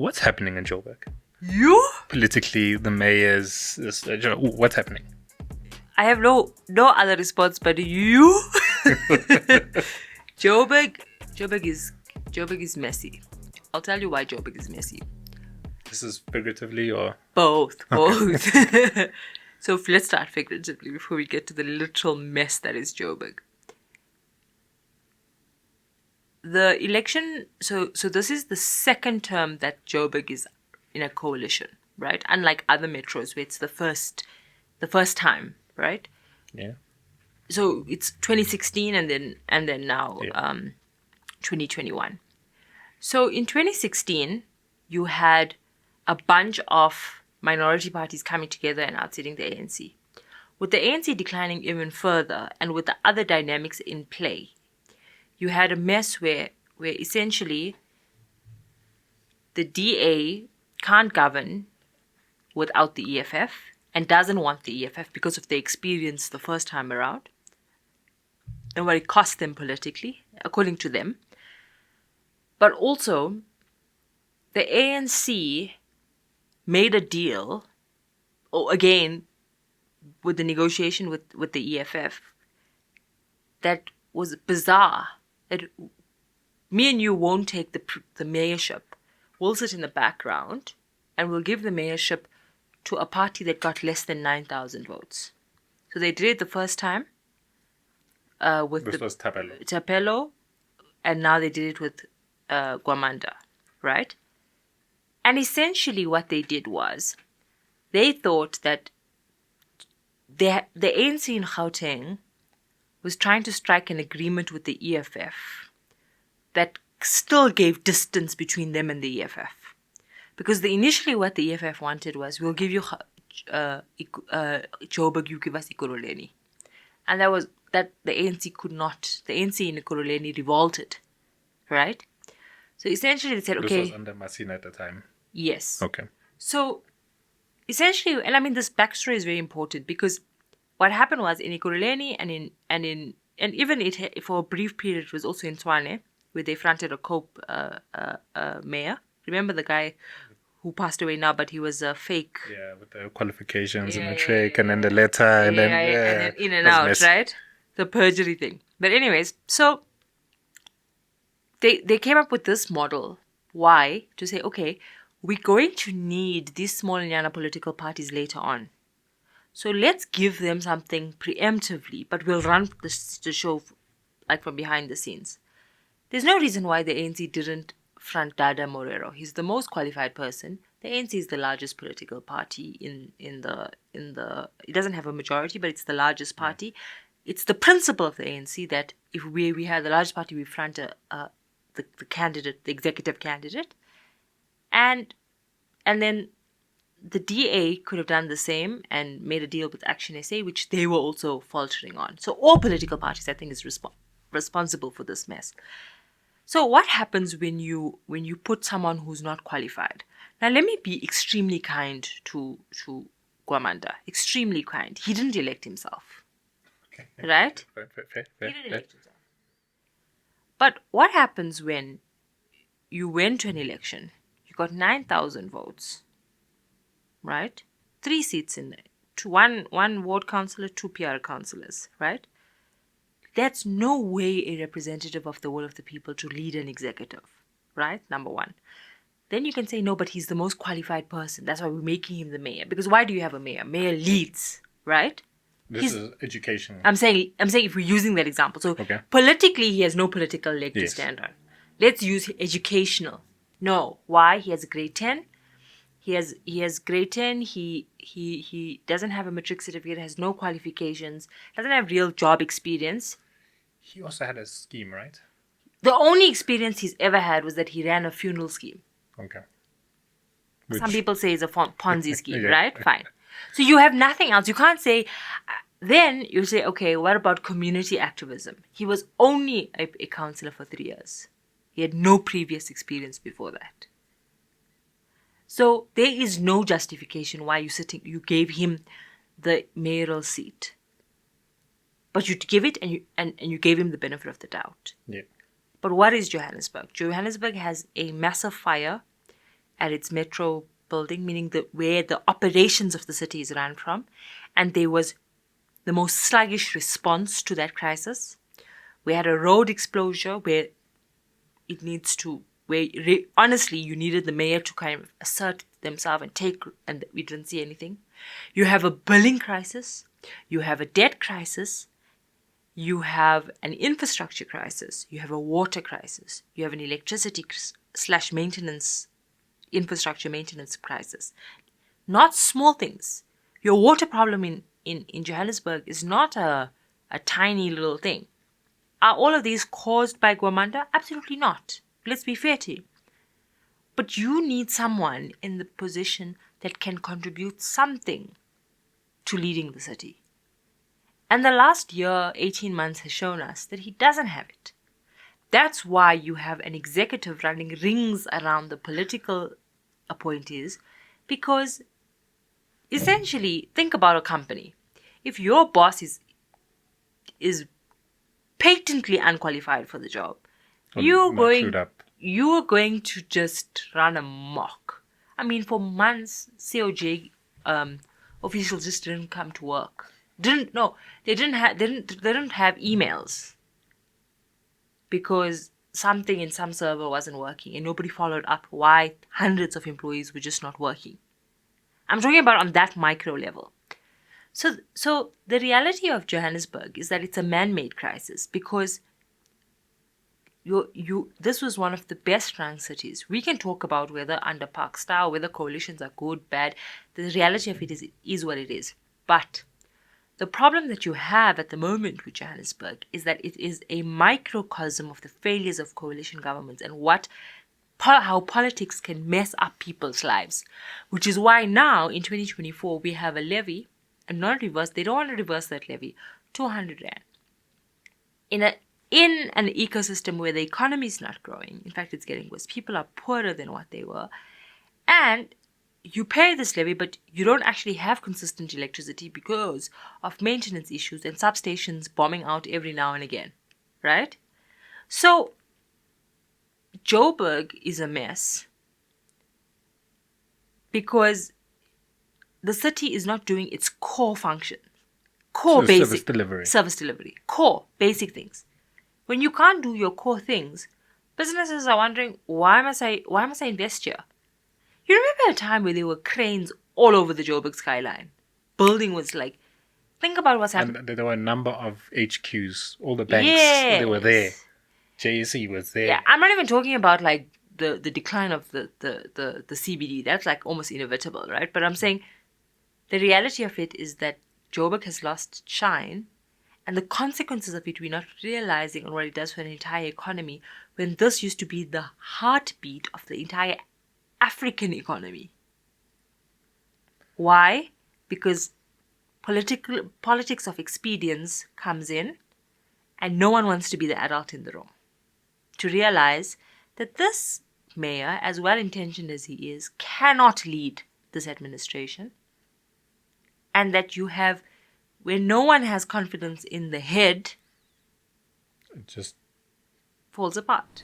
what's happening in Joburg? You? Politically, the mayor's... what's happening? I have no other response but you. Joburg is messy. I'll tell you why Joburg is messy. This is figuratively or... Both. So let's start figuratively before we get to the literal mess that is Joburg. The election, so this is the second term that Joburg is in a coalition, right? Unlike other metros where it's the first time, right? Yeah. So it's 2016 and then now 2021. So in 2016, you had a bunch of minority parties coming together and outsetting the ANC. With the ANC declining even further and with the other dynamics in play, you had a mess where essentially the DA can't govern without the EFF and doesn't want the EFF because of their experience the first time around and what it cost them politically, according to them. But also, the ANC made a deal, again, with the negotiation with the EFF, that was bizarre. That me and you won't take the mayorship. We'll sit in the background and we'll give the mayorship to a party that got less than 9,000 votes. So they did it the first time with This was Tapelo, and now they did it with Guamanda, right? And essentially what they did was they thought that the ANC in Gauteng was trying to strike an agreement with the EFF that still gave distance between them and the EFF. Because initially what the EFF wanted was, we'll give you Joburg, you give us Ekurhuleni. And that the ANC could not. The ANC in Ekurhuleni revolted, right? So essentially they said, okay. This was under Masina at the time. Yes. Okay. So essentially, and I mean this backstory is very important because what happened was in Ekurhuleni and even it for a brief period it was also in Tshwane where they fronted a Cope mayor. Remember the guy who passed away now, but he was a fake. Yeah, with the qualifications and the trick and then the letter and then in and out, messy. right? The perjury thing. But anyways, so they came up with this model. Why? To say, okay, we're going to need these small Nyana political parties later on. So let's give them something preemptively, but we'll run the show like from behind the scenes. There's no reason why the ANC didn't front Dada Morero. He's the most qualified person. The ANC is the largest political party in the. It doesn't have a majority, but it's the largest party. It's the principle of the ANC that if we had the largest party, we front the candidate, the executive candidate, and then the DA could have done the same and made a deal with Action SA, which they were also faltering on. So all political parties, I think, is responsible for this mess. So what happens when you put someone who's not qualified? Now let me be extremely kind to Guamanda. Extremely kind. He didn't elect himself. Okay. Right? Fair. He didn't elect himself. But what happens when you went to an election? You got 9,000 votes. Right? 3 seats in there. One ward councillor, 2 PR councillors, right? That's no way a representative of the will of the people to lead an executive, right? Number one. Then you can say, no, but he's the most qualified person. That's why we're making him the mayor. Because why do you have a mayor? Mayor leads, right? This is education. I'm saying if we're using that example. So politically, he has no political leg to stand on. Let's use educational. No. Why? He has a grade 10. He has grade 10. He doesn't have a matric certificate, has no qualifications, doesn't have real job experience. He also had a scheme, right? The only experience he's ever had was that he ran a funeral scheme. Okay. Some people say it's a Ponzi scheme, right? Fine. So you have nothing else. You can't say... Then you say, okay, what about community activism? He was only a councillor for 3 years. He had no previous experience before that. So there is no justification why you gave him the mayoral seat. But you give it and you gave him the benefit of the doubt. Yeah. But what is Johannesburg? Johannesburg has a massive fire at its metro building, meaning where the operations of the city is run from. And there was the most sluggish response to that crisis. We had a road explosion where honestly, you needed the mayor to kind of assert themselves and we didn't see anything. You have a billing crisis. You have a debt crisis. You have an infrastructure crisis. You have a water crisis. You have an electricity / maintenance, infrastructure maintenance crisis. Not small things. Your water problem in Johannesburg is not a tiny little thing. Are all of these caused by Gwamanda? Absolutely not. Let's be fair to you. But you need someone in the position that can contribute something to leading the city. And the last year, 18 months, has shown us that he doesn't have it. That's why you have an executive running rings around the political appointees, because essentially, think about a company. If your boss is patently unqualified for the job, you're going to just run amok. I mean, for months, COJ officials just didn't come to work. They didn't have emails because something in some server wasn't working and nobody followed up why hundreds of employees were just not working. I'm talking about on that micro level. So the reality of Johannesburg is that it's a man-made crisis, because this was one of the best run cities. We can talk about whether under Park Star, whether coalitions are good, bad. The reality of it is what it is. But the problem that you have at the moment with Johannesburg is that it is a microcosm of the failures of coalition governments and how politics can mess up people's lives. Which is why now in 2024 we have a levy, and not reverse. They don't want to reverse that levy. 200 rand in an ecosystem where the economy is not growing. In fact, it's getting worse. People are poorer than what they were, and you pay this levy, but you don't actually have consistent electricity because of maintenance issues and substations bombing out every now and again, right? So, Joburg is a mess because the city is not doing its core function. Service delivery. Core, basic things. When you can't do your core things, businesses are wondering, why must I invest here? You remember a time where there were cranes all over the Joburg skyline? Building was like, think about what's happening. And there were a number of HQs, all the banks, they were there. JSE was there. Yeah, I'm not even talking about like the decline of the CBD. That's like almost inevitable, right? But I'm saying the reality of it is that Joburg has lost shine, and the consequences of it we're not realizing on what it does for an entire economy, when this used to be the heartbeat of the entire African economy. Why? Because politics of expedience comes in, and no one wants to be the adult in the room. To realize that this mayor, as well-intentioned as he is, cannot lead this administration, and that you have, where no one has confidence in the head, it just falls apart.